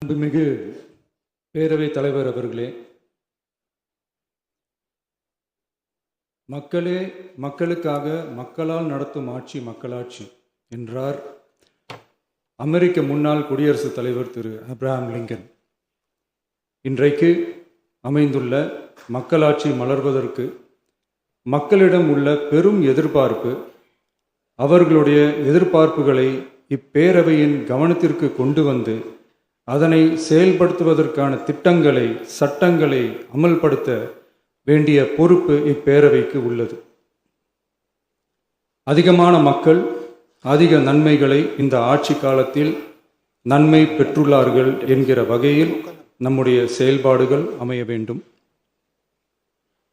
அன்புமிகு பேரவைத் தலைவர் அவர்களே, மக்களே மக்களுக்காக மக்களால் நடத்தும் ஆட்சி மக்களாட்சி என்றார் அமெரிக்க முன்னாள் குடியரசுத் தலைவர் திரு ஆப்ரஹாம் லிங்கன். இன்றைக்கு அமைந்துள்ள மக்களாட்சி மலர்வதற்கு மக்களிடம் உள்ள பெரும் எதிர்பார்ப்பு, அவர்களுடைய எதிர்பார்ப்புகளை இப்பேரவையின் கவனத்திற்கு கொண்டு வந்து அதனை செயல்படுத்துவதற்கான திட்டங்களை, சட்டங்களை அமல்படுத்த வேண்டிய பொறுப்பு இப்பேரவைக்கு உள்ளது. அதிகமான மக்கள் அதிக நன்மைகளை இந்த ஆட்சி காலத்தில் நன்மை பெற்றுள்ளார்கள் என்கிற வகையில் நம்முடைய செயல்பாடுகள் அமைய வேண்டும்.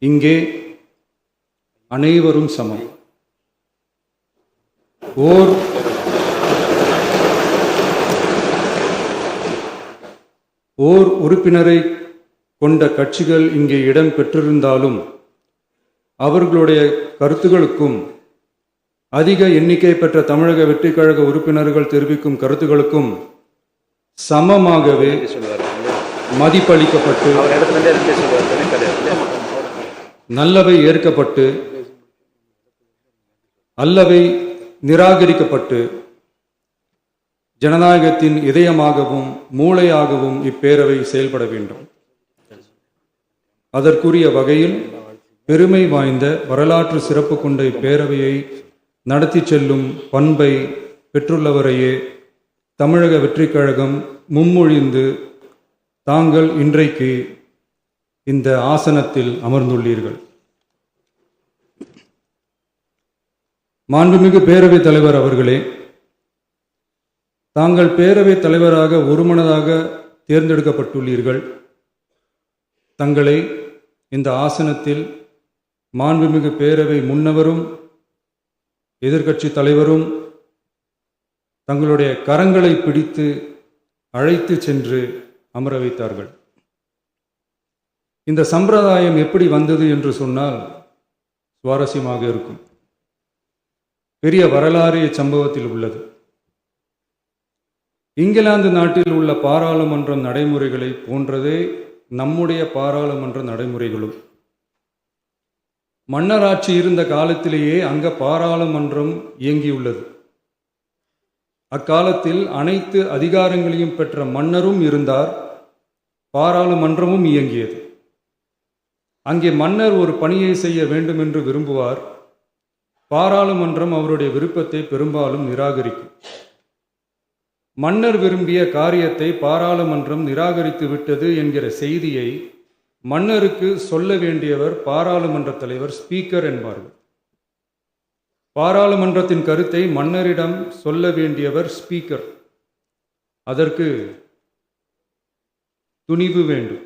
இங்கே அனைவரும் சமம். ஓர் உறுப்பினரை கொண்ட கட்சிகள் இங்கே இடம் பெற்றிருந்தாலும் அவர்களுடைய கருத்துகளுக்கும் அதிக எண்ணிக்கை பெற்ற தமிழக வெற்றிக் கழக உறுப்பினர்கள் தெரிவிக்கும் கருத்துகளுக்கும் சமமாகவே மதிப்பளிக்கப்பட்டு நல்லவை ஏற்கப்பட்டு அல்லவை நிராகரிக்கப்பட்டு ஜனநாயகத்தின் இதயமாகவும் மூளையாகவும் இப்பேரவை செயல்பட வேண்டும். அதற்குரிய வகையில் பெருமை வாய்ந்த வரலாற்று சிறப்பு கொண்ட இப்பேரவையை நடத்தி செல்லும் பண்பை பெற்றுள்ளவரையே தமிழக வெற்றிக் கழகம் முன்மொழிந்து தாங்கள் இன்றைக்கு இந்த ஆசனத்தில் அமர்ந்துள்ளீர்கள். மாண்புமிகு பேரவைத் தலைவர் அவர்களே, தாங்கள் பேரவைத் தலைவராக ஒருமனதாக தேர்ந்தெடுக்கப்பட்டுள்ளீர்கள். தங்களை இந்த ஆசனத்தில் மாண்புமிகு பேரவை முன்னவரும் எதிர்க்கட்சி தலைவரும் தங்களுடைய கரங்களை பிடித்து அழைத்து சென்று அமர வைத்தார்கள். இந்த சம்பிரதாயம் எப்படி வந்தது என்று சொன்னால் சுவாரஸ்யமாக இருக்கும். பெரிய வரலாறு சம்பவத்தில் உள்ளது. இங்கிலாந்து நாட்டில் உள்ள பாராளுமன்ற நடைமுறைகளை போன்றதே நம்முடைய பாராளுமன்ற நடைமுறைகளும். மன்னராட்சி இருந்த காலத்திலேயே அங்க பாராளுமன்றம் இயங்கியுள்ளது. அக்காலத்தில் அனைத்து அதிகாரங்களையும் பெற்ற மன்னரும் இருந்தார், பாராளுமன்றமும் இயங்கியது. அங்கே மன்னர் ஒரு பணியை செய்ய வேண்டும் என்று விரும்புவார், பாராளுமன்றம் அவருடைய விருப்பத்தை பெரும்பாலும் நிராகரிக்கும். மன்னர் விரும்பிய காரியத்தை பாராளுமன்றம் நிராகரித்து விட்டது என்கிற செய்தியை மன்னருக்கு சொல்ல வேண்டியவர் பாராளுமன்ற தலைவர், ஸ்பீக்கர் என்பார்கள். பாராளுமன்றத்தின் கருத்தை மன்னரிடம் சொல்ல வேண்டியவர் ஸ்பீக்கர். அதற்கு துணிவு வேண்டும்.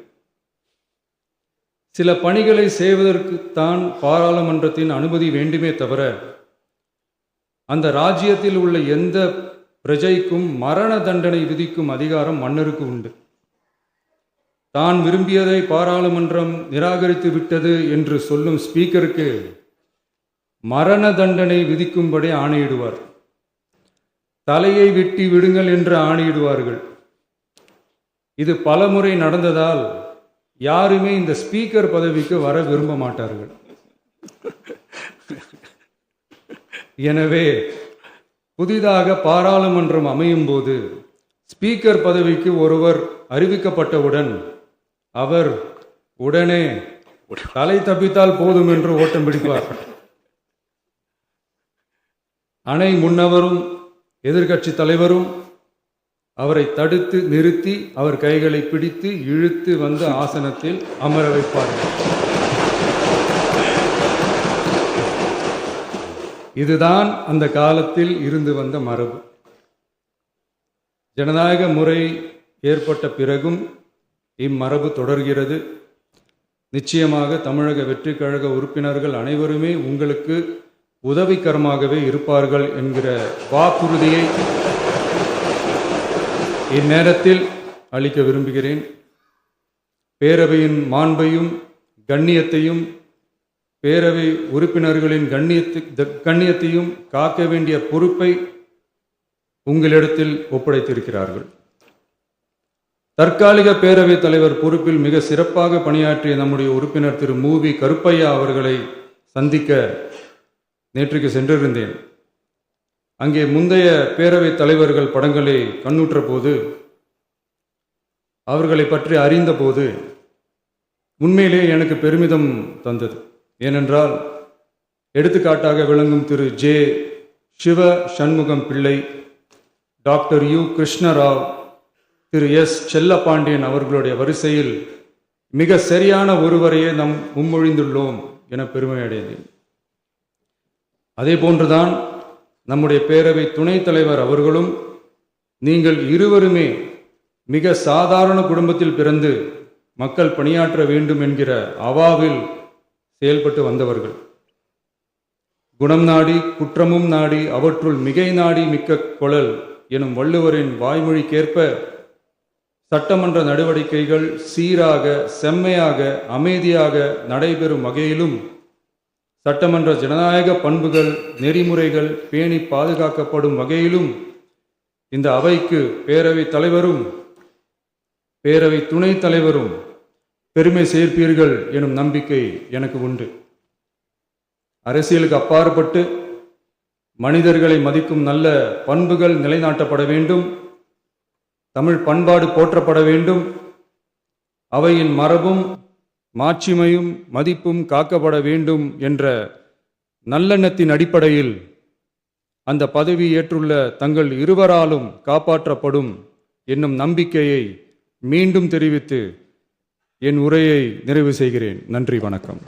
சில பணிகளை செய்வதற்குத்தான் பாராளுமன்றத்தின் அனுமதி வேண்டுமே தவிர அந்த ராஜ்யத்தில் உள்ள எந்த பிரஜைக்கும் மரண தண்டனை விதிக்கும் அதிகாரம் மன்னருக்கு உண்டு. தான் விரும்பியதை பாராளுமன்றம் நிராகரித்து விட்டது என்று சொல்லும் ஸ்பீக்கருக்கு மரண தண்டனை விதிக்கும்படி ஆணையிடுவார். தலையை வெட்டி விடுங்கள் என்று ஆணையிடுவார்கள். இது பலமுறை நடந்ததால் யாருமே இந்த ஸ்பீக்கர் பதவிக்கு வர விரும்ப மாட்டார்கள். எனவே புதிதாக பாராளுமன்றம் அமையும் போது ஸ்பீக்கர் பதவிக்கு ஒருவர் அறிவிக்கப்பட்டவுடன் அவர் உடனே தலை தப்பித்தால் போதும் என்று ஓட்டம் பிடிப்பார். அணை முன்னவரும் எதிர்க்கட்சி தலைவரும் அவரை தடுத்து நிறுத்தி அவர் கைகளை பிடித்து இழுத்து வந்து ஆசனத்தில் அமர வைப்பார்கள். இதுதான் அந்த காலத்தில் இருந்து வந்த மரபு. ஜனநாயக முறை ஏற்பட்ட பிறகும் இம்மரபு தொடர்கிறது. நிச்சயமாக தமிழக வெற்றிக் கழக உறுப்பினர்கள் அனைவருமே உங்களுக்கு உதவிகரமாகவே இருப்பார்கள் என்கிற வாக்குறுதியை இந்நேரத்தில் அளிக்க விரும்புகிறேன். பேரவையின் மாண்பையும் கண்ணியத்தையும் பேரவை உறுப்பினர்களின் கண்ணியத்தையும் காக்க வேண்டிய பொறுப்பை உங்களிடத்தில் ஒப்படைத்திருக்கிறார்கள். தற்காலிக பேரவைத் தலைவர் பொறுப்பில் மிக சிறப்பாக பணியாற்றிய நம்முடைய உறுப்பினர் திரு மூவி கருப்பையா அவர்களை சந்திக்க நேற்றுக்கு சென்றிருந்தேன். அங்கே முந்தைய பேரவைத் தலைவர்கள் படங்களை கண்ணுற்ற போது, அவர்களை பற்றி அறிந்தபோது உண்மையிலே எனக்கு பெருமிதம் தந்தது. ஏனென்றால் எடுத்துக்காட்டாக விளங்கும் திரு ஜே சிவ சண்முகம் பிள்ளை, டாக்டர் யு கிருஷ்ணராவ், திரு எஸ் செல்லப்பாண்டியன் அவர்களுடைய வரிசையில் மிக சரியான ஒருவரையே நாம் முன்மொழிந்துள்ளோம் என பெருமை அடைந்தேன். அதே போன்றுதான் நம்முடைய பேரவை துணைத் தலைவர் அவர்களும் நீங்கள் இருவருமே மிக சாதாரண குடும்பத்தில் பிறந்து மக்கள் பணியாற்ற வேண்டும் என்கிற அவாவில் செயல்பட்டு வந்தவர்கள். குணம் நாடி குற்றமும் நாடி அவற்றுள் மிகை நாடி மிக்க கொளல் எனும் வள்ளுவரின் வாய்மொழிக்கேற்ப சட்டமன்ற நடவடிக்கைகள் சீராக, செம்மையாக, அமைதியாக நடைபெறும் வகையிலும் சட்டமன்ற ஜனநாயக பண்புகள், நெறிமுறைகள் பேணி பாதுகாக்கப்படும் வகையிலும் இந்த அவைக்கு பேரவை தலைவரும் பேரவை துணைத் தலைவரும் பெருமை சேர்ப்பீர்கள் எனும் நம்பிக்கை எனக்கு உண்டு. அரசியலுக்கு அப்பாற்பட்டு மனிதர்களை மதிக்கும் நல்ல பண்புகள் நிலைநாட்டப்பட வேண்டும். தமிழ் பண்பாடு போற்றப்பட வேண்டும். அவையின் மரபும் மாட்சிமையும் மதிப்பும் காக்கப்பட வேண்டும் என்ற நல்லெண்ணத்தின் அடிப்படையில் அந்த பதவி ஏற்றுள்ள தங்கள் இருவராலும் காப்பாற்றப்படும் என்னும் நம்பிக்கையை மீண்டும் தெரிவித்து என் உரையை நிறைவு செய்கிறேன். நன்றி, வணக்கம்.